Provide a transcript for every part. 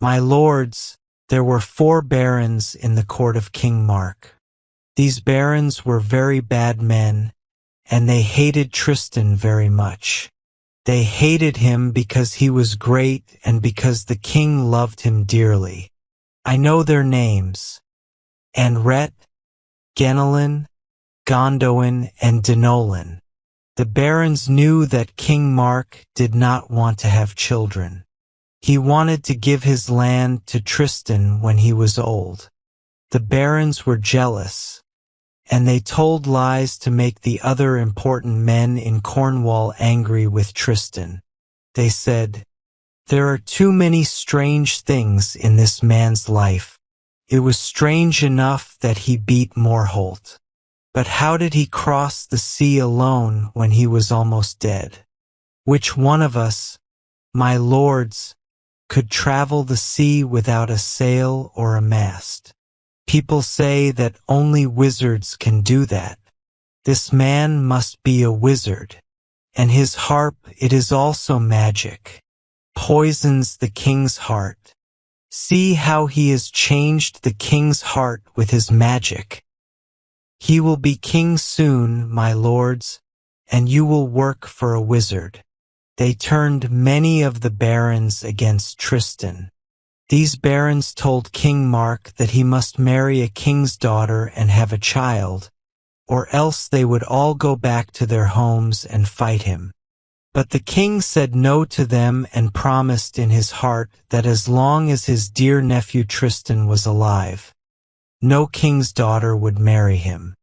My lords, there were 4 barons in the court of King Mark. These barons were very bad men, and they hated Tristan very much. They hated him because he was great and because the king loved him dearly. I know their names: Anret, Ganelin, Gondolin, and Denolin. The barons knew that King Mark did not want to have children. He wanted to give his land to Tristan when he was old. The barons were jealous, and they told lies to make the other important men in Cornwall angry with Tristan. They said, "There are too many strange things in this man's life. It was strange enough that he beat Morholt. But how did he cross the sea alone when he was almost dead? Which one of us, my lords, could travel the sea without a sail or a mast? People say that only wizards can do that. This man must be a wizard, and his harp, it is also magic, poisons the king's heart. See how he has changed the king's heart with his magic. He will be king soon, my lords, and you will work for a wizard." They turned many of the barons against Tristan. These barons told King Mark that he must marry a king's daughter and have a child, or else they would all go back to their homes and fight him. But the king said no to them and promised in his heart that as long as his dear nephew Tristan was alive, no king's daughter would marry him.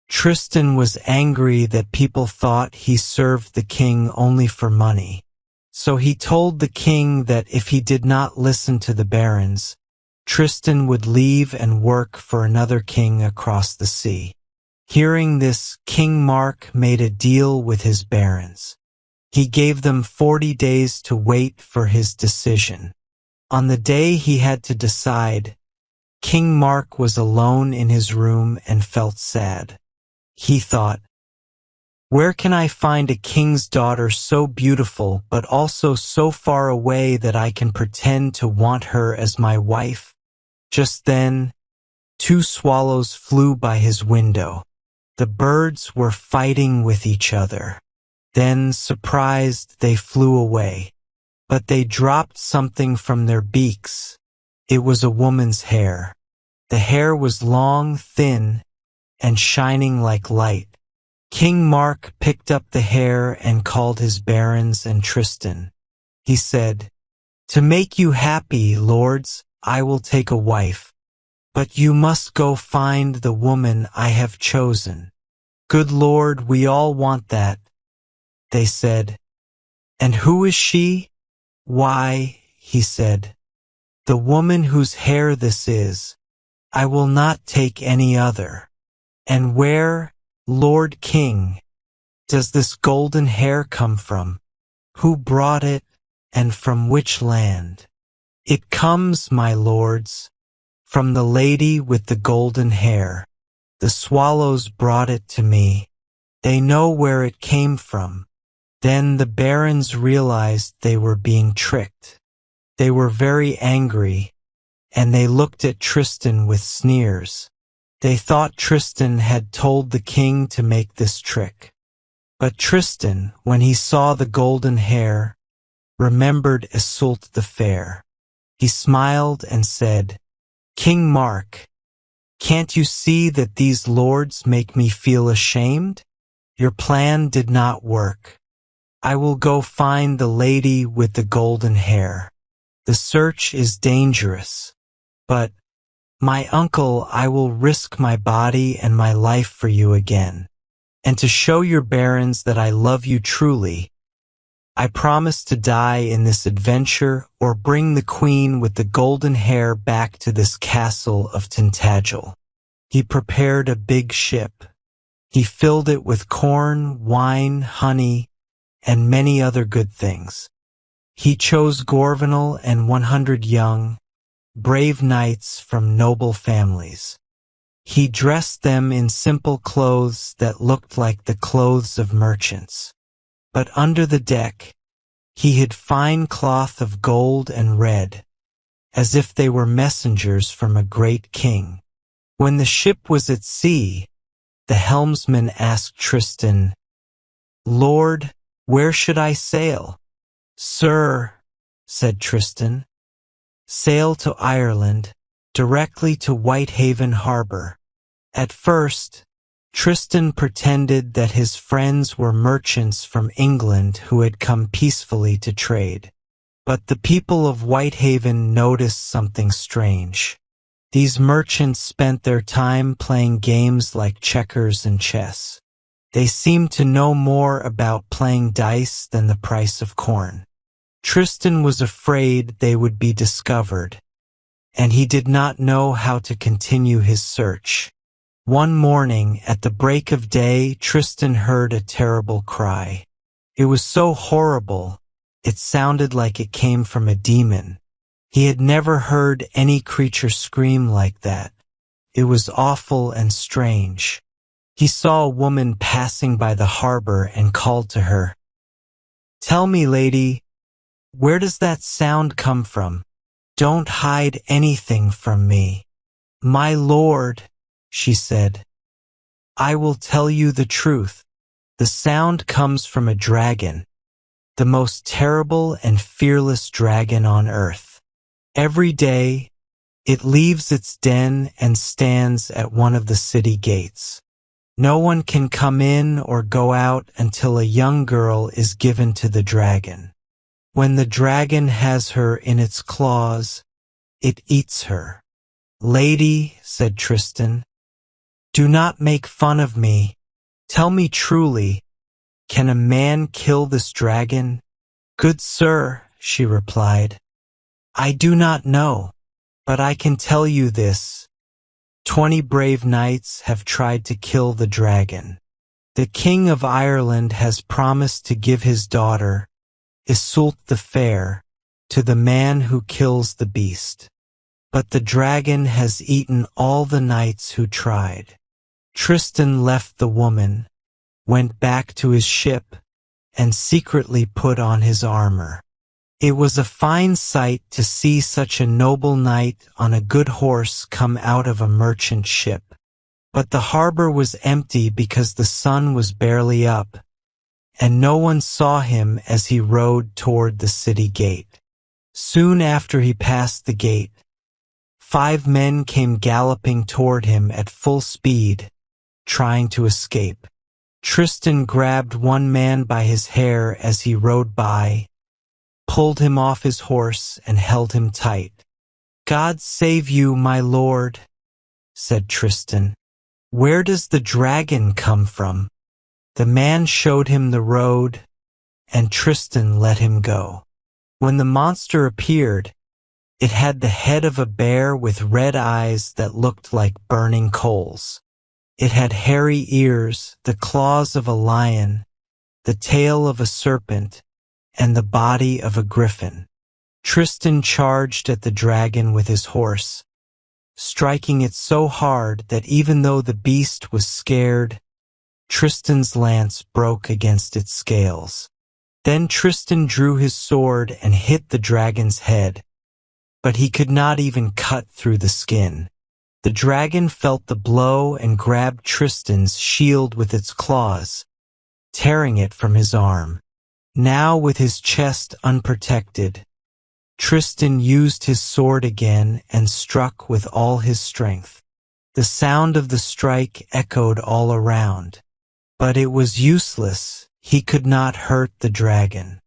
Tristan was angry that people thought he served the king only for money. So he told the king that if he did not listen to the barons, Tristan would leave and work for another king across the sea. Hearing this, King Mark made a deal with his barons. He gave them 40 days to wait for his decision. On the day he had to decide, King Mark was alone in his room and felt sad. He thought, "Where can I find a king's daughter so beautiful but also so far away that I can pretend to want her as my wife?" Just then, 2 swallows flew by his window. The birds were fighting with each other. Then, surprised, they flew away. But they dropped something from their beaks. It was a woman's hair. The hair was long, thin, and shining like light. King Mark picked up the hair and called his barons and Tristan. He said, "To make you happy, lords, I will take a wife. But you must go find the woman I have chosen." "Good Lord, we all want that," they said. "And who is she?" "Why," he said, "the woman whose hair this is. I will not take any other." "And where, Lord King, does this golden hair come from? Who brought it, and from which land?" "It comes, my lords, from the lady with the golden hair. The swallows brought it to me. They know where it came from." Then the barons realized they were being tricked. They were very angry, and they looked at Tristan with sneers. They thought Tristan had told the king to make this trick. But Tristan, when he saw the golden hair, remembered Iseult the Fair. He smiled and said, "King Mark, can't you see that these lords make me feel ashamed? Your plan did not work. I will go find the lady with the golden hair. The search is dangerous, but my uncle, I will risk my body and my life for you again. And to show your barons that I love you truly, I promise to die in this adventure or bring the queen with the golden hair back to this castle of Tintagel." He prepared a big ship. He filled it with corn, wine, honey, and many other good things. He chose Gorvenal and 100 young, brave knights from noble families. He dressed them in simple clothes that looked like the clothes of merchants. But under the deck, he hid fine cloth of gold and red, as if they were messengers from a great king. When the ship was at sea, the helmsman asked Tristan, "Lord, where should I sail?" "Sir," said Tristan, "sail to Ireland, directly to Whitehaven harbor." At first, Tristan pretended that his friends were merchants from England who had come peacefully to trade. But the people of Whitehaven noticed something strange. These merchants spent their time playing games like checkers and chess. They seemed to know more about playing dice than the price of corn. Tristan was afraid they would be discovered, and he did not know how to continue his search. One morning, at the break of day, Tristan heard a terrible cry. It was so horrible, it sounded like it came from a demon. He had never heard any creature scream like that. It was awful and strange. He saw a woman passing by the harbor and called to her, "Tell me, lady, where does that sound come from? Don't hide anything from me." "My lord," she said, "I will tell you the truth. The sound comes from a dragon, the most terrible and fearless dragon on earth. Every day, it leaves its den and stands at one of the city gates. No one can come in or go out until a young girl is given to the dragon. When the dragon has her in its claws, it eats her." "Lady," said Tristan, "do not make fun of me. Tell me truly, can a man kill this dragon?" "Good sir," she replied, "I do not know, but I can tell you this. 20 brave knights have tried to kill the dragon. The King of Ireland has promised to give his daughter, Iseult the Fair, to the man who kills the beast. But the dragon has eaten all the knights who tried." Tristan left the woman, went back to his ship, and secretly put on his armor. It was a fine sight to see such a noble knight on a good horse come out of a merchant ship. But the harbor was empty because the sun was barely up, and no one saw him as he rode toward the city gate. Soon after he passed the gate, 5 men came galloping toward him at full speed, trying to escape. Tristan grabbed one man by his hair as he rode by, pulled him off his horse, and held him tight. "God save you, my lord," said Tristan. "Where does the dragon come from?" The man showed him the road, and Tristan let him go. When the monster appeared, it had the head of a bear with red eyes that looked like burning coals. It had hairy ears, the claws of a lion, the tail of a serpent, and the body of a griffin. Tristan charged at the dragon with his horse, striking it so hard that even though the beast was scared, Tristan's lance broke against its scales. Then Tristan drew his sword and hit the dragon's head, but he could not even cut through the skin. The dragon felt the blow and grabbed Tristan's shield with its claws, tearing it from his arm. Now, with his chest unprotected, Tristan used his sword again and struck with all his strength. The sound of the strike echoed all around, but it was useless. He could not hurt the dragon.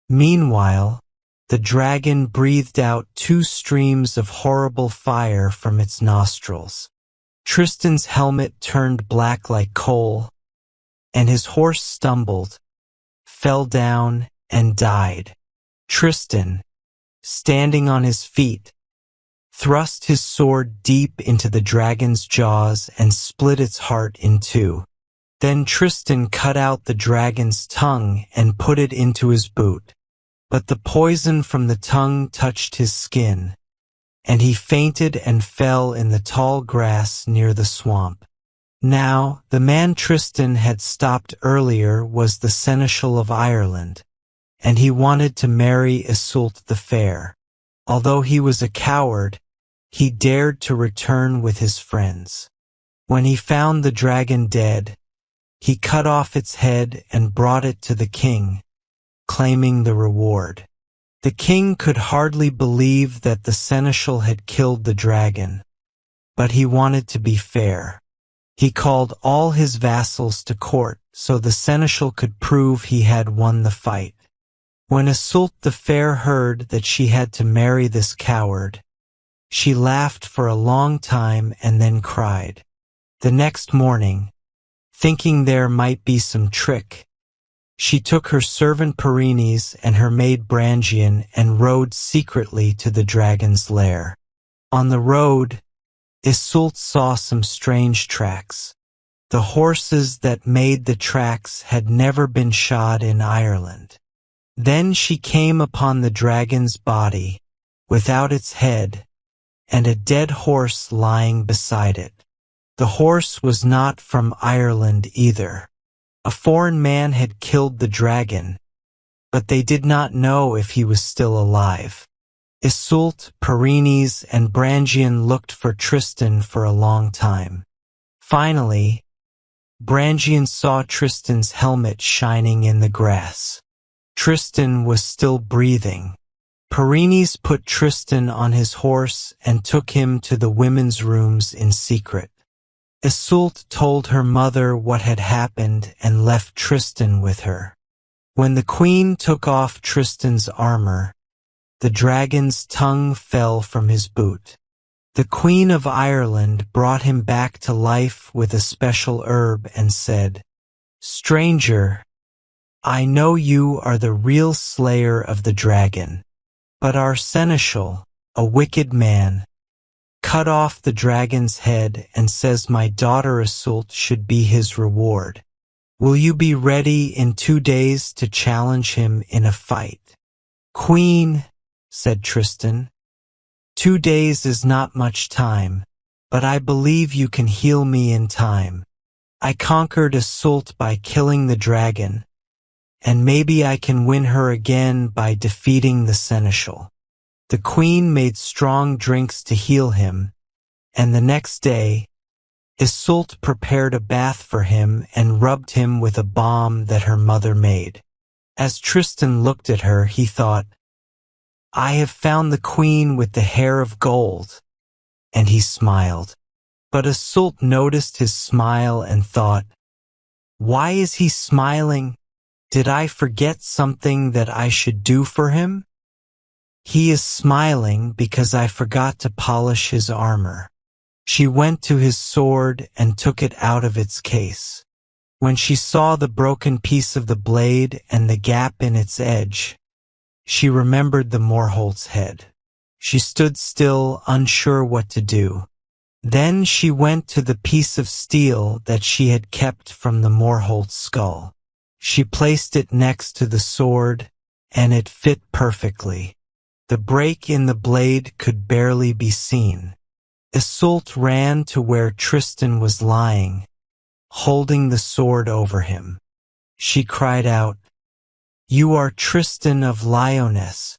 Meanwhile, the dragon breathed out 2 streams of horrible fire from its nostrils. Tristan's helmet turned black like coal, and his horse stumbled, fell down, and died. Tristan, standing on his feet, thrust his sword deep into the dragon's jaws and split its heart in 2. Then Tristan cut out the dragon's tongue and put it into his boot. But the poison from the tongue touched his skin, and he fainted and fell in the tall grass near the swamp. Now, the man Tristan had stopped earlier was the Seneschal of Ireland, and he wanted to marry Iseult the Fair. Although he was a coward, he dared to return with his friends. When he found the dragon dead, he cut off its head and brought it to the king, claiming the reward. The king could hardly believe that the seneschal had killed the dragon, but he wanted to be fair. He called all his vassals to court so the seneschal could prove he had won the fight. When Iseult the Fair heard that she had to marry this coward, she laughed for a long time and then cried. The next morning, thinking there might be some trick, she took her servant Perinis and her maid Brangian and rode secretly to the dragon's lair. On the road, Iseult saw some strange tracks. The horses that made the tracks had never been shod in Ireland. Then she came upon the dragon's body, without its head, and a dead horse lying beside it. The horse was not from Ireland either. A foreign man had killed the dragon, but they did not know if he was still alive. Iseult, Perinis, and Brangian looked for Tristan for a long time. Finally, Brangian saw Tristan's helmet shining in the grass. Tristan was still breathing. Perinis put Tristan on his horse and took him to the women's rooms in secret. Iseult told her mother what had happened and left Tristan with her. When the queen took off Tristan's armor, the dragon's tongue fell from his boot. The Queen of Ireland brought him back to life with a special herb and said, "Stranger, I know you are the real slayer of the dragon, but our seneschal, a wicked man, cut off the dragon's head and says my daughter Iseult should be his reward. Will you be ready in 2 days to challenge him in a fight?" "Queen," said Tristan, 2 days is not much time, but I believe you can heal me in time. I conquered Iseult by killing the dragon, and maybe I can win her again by defeating the seneschal." The queen made strong drinks to heal him, and the next day, Iseult prepared a bath for him and rubbed him with a balm that her mother made. As Tristan looked at her, he thought, "I have found the queen with the hair of gold," and he smiled. But Iseult noticed his smile and thought, "Why is he smiling? Did I forget something that I should do for him? He is smiling because I forgot to polish his armor." She went to his sword and took it out of its case. When she saw the broken piece of the blade and the gap in its edge, she remembered the Morholt's head. She stood still, unsure what to do. Then she went to the piece of steel that she had kept from the Morholt's skull. She placed it next to the sword, and it fit perfectly. The break in the blade could barely be seen. Iseult ran to where Tristan was lying, holding the sword over him. She cried out, "You are Tristan of Lyonesse.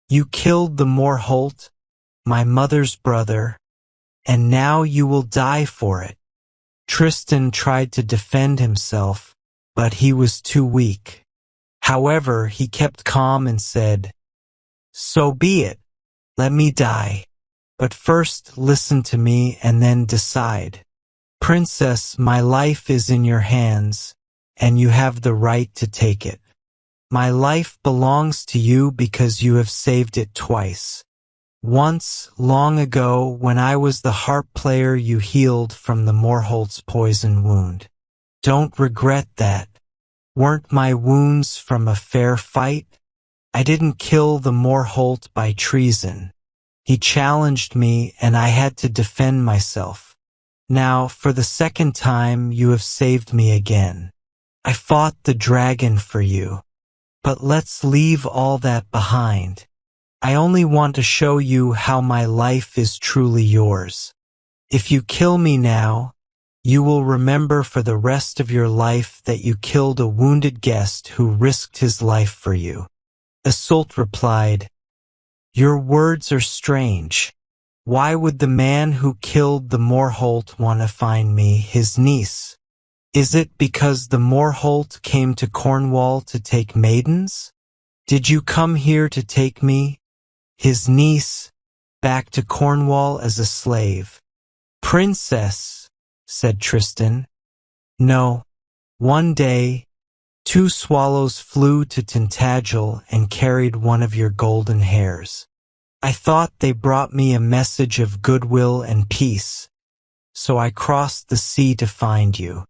You killed the Morholt, my mother's brother, and now you will die for it." Tristan tried to defend himself, but he was too weak. However, he kept calm and said, "So be it. Let me die. But first listen to me and then decide. Princess, my life is in your hands, and you have the right to take it. My life belongs to you because you have saved it twice. Once, long ago, when I was the harp player you healed from the Morholt's poison wound. Don't regret that. Weren't my wounds from a fair fight? I didn't kill the Morholt by treason. He challenged me and I had to defend myself. Now, for the second time, you have saved me again. I fought the dragon for you. But let's leave all that behind. I only want to show you how my life is truly yours. If you kill me now, you will remember for the rest of your life that you killed a wounded guest who risked his life for you." Iseult replied, Your words are strange. Why would the man who killed the Morholt want to find me, his niece? Is it because the Morholt came to Cornwall to take maidens? Did you come here to take me, his niece, back to Cornwall as a slave? Princess, said Tristan. No. One day, 2 swallows flew to Tintagel and carried one of your golden hairs. I thought they brought me a message of goodwill and peace, so I crossed the sea to find you.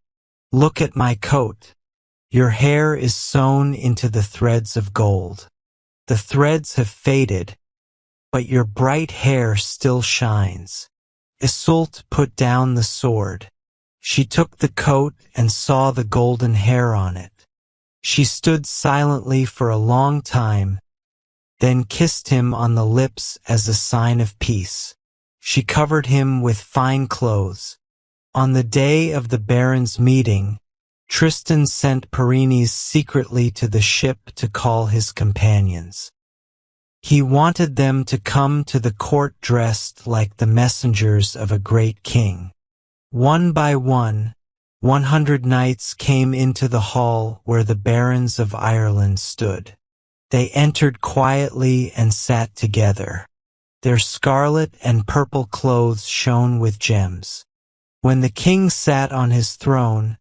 Look at my coat. Your hair is sewn into the threads of gold. The threads have faded, but your bright hair still shines. Iseult put down the sword. She took the coat and saw the golden hair on it. She stood silently for a long time, then kissed him on the lips as a sign of peace. She covered him with fine clothes. On the day of the barons' meeting, Tristan sent Pyrenees secretly to the ship to call his companions. He wanted them to come to the court dressed like the messengers of a great king. One by one, 100 knights came into the hall where the barons of Ireland stood. They entered quietly and sat together. Their scarlet and purple clothes shone with gems. When the king sat on his throne,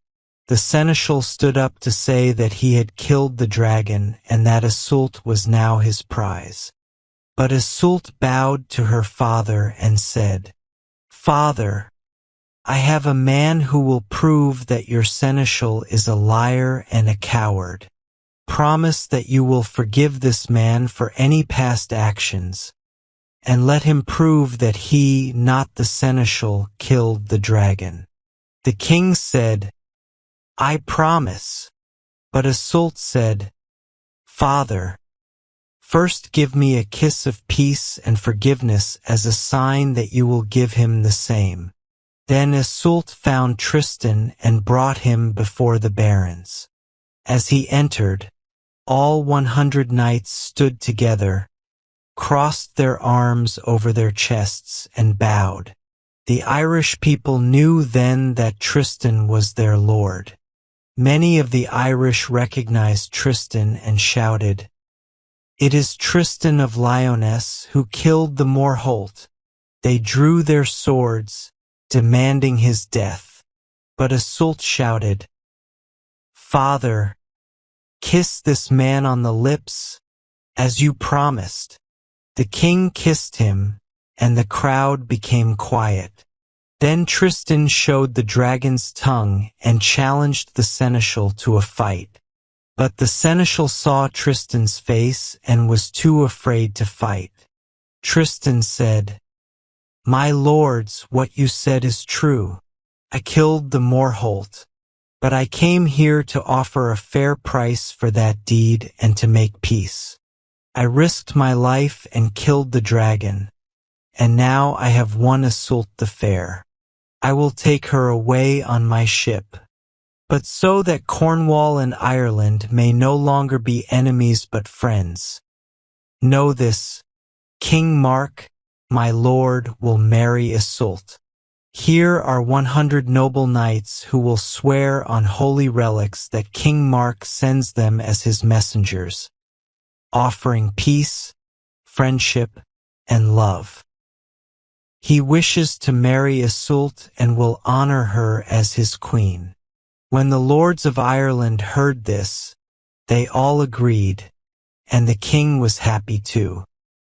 the seneschal stood up to say that he had killed the dragon and that Iseult was now his prize. But Iseult bowed to her father and said, Father, I have a man who will prove that your seneschal is a liar and a coward. Promise that you will forgive this man for any past actions, and let him prove that he, not the seneschal, killed the dragon. The king said, I promise. But Iseult said, Father, first give me a kiss of peace and forgiveness as a sign that you will give him the same. Then Iseult found Tristan and brought him before the barons. As he entered, all 100 knights stood together, crossed their arms over their chests, and bowed. The Irish people knew then that Tristan was their lord. Many of the Irish recognized Tristan and shouted, It is Tristan of Lyonesse who killed the Morholt. They drew their swords, demanding his death. But Iseult shouted, Father, kiss this man on the lips, as you promised. The king kissed him, and the crowd became quiet. Then Tristan showed the dragon's tongue and challenged the seneschal to a fight. But the seneschal saw Tristan's face and was too afraid to fight. Tristan said, My lords, what you said is true. I killed the Morholt. But I came here to offer a fair price for that deed and to make peace. I risked my life and killed the dragon, and now I have won Iseult the Fair. I will take her away on my ship. But so that Cornwall and Ireland may no longer be enemies but friends. Know this, King Mark, my lord, will marry Iseult. Here are 100 noble knights who will swear on holy relics that King Mark sends them as his messengers, offering peace, friendship, and love. He wishes to marry Iseult and will honor her as his queen. When the lords of Ireland heard this, they all agreed, and the king was happy too.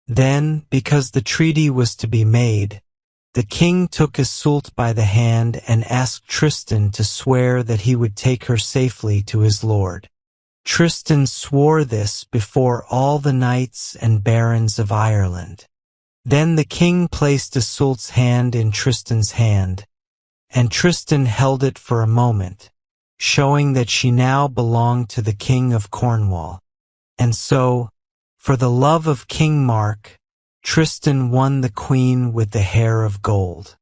Then, because the treaty was to be made, the king took Iseult by the hand and asked Tristan to swear that he would take her safely to his lord. Tristan swore this before all the knights and barons of Ireland. Then the king placed Iseult's hand in Tristan's hand, and Tristan held it for a moment, showing that she now belonged to the king of Cornwall. And so, for the love of King Mark, Tristan won the queen with the hair of gold.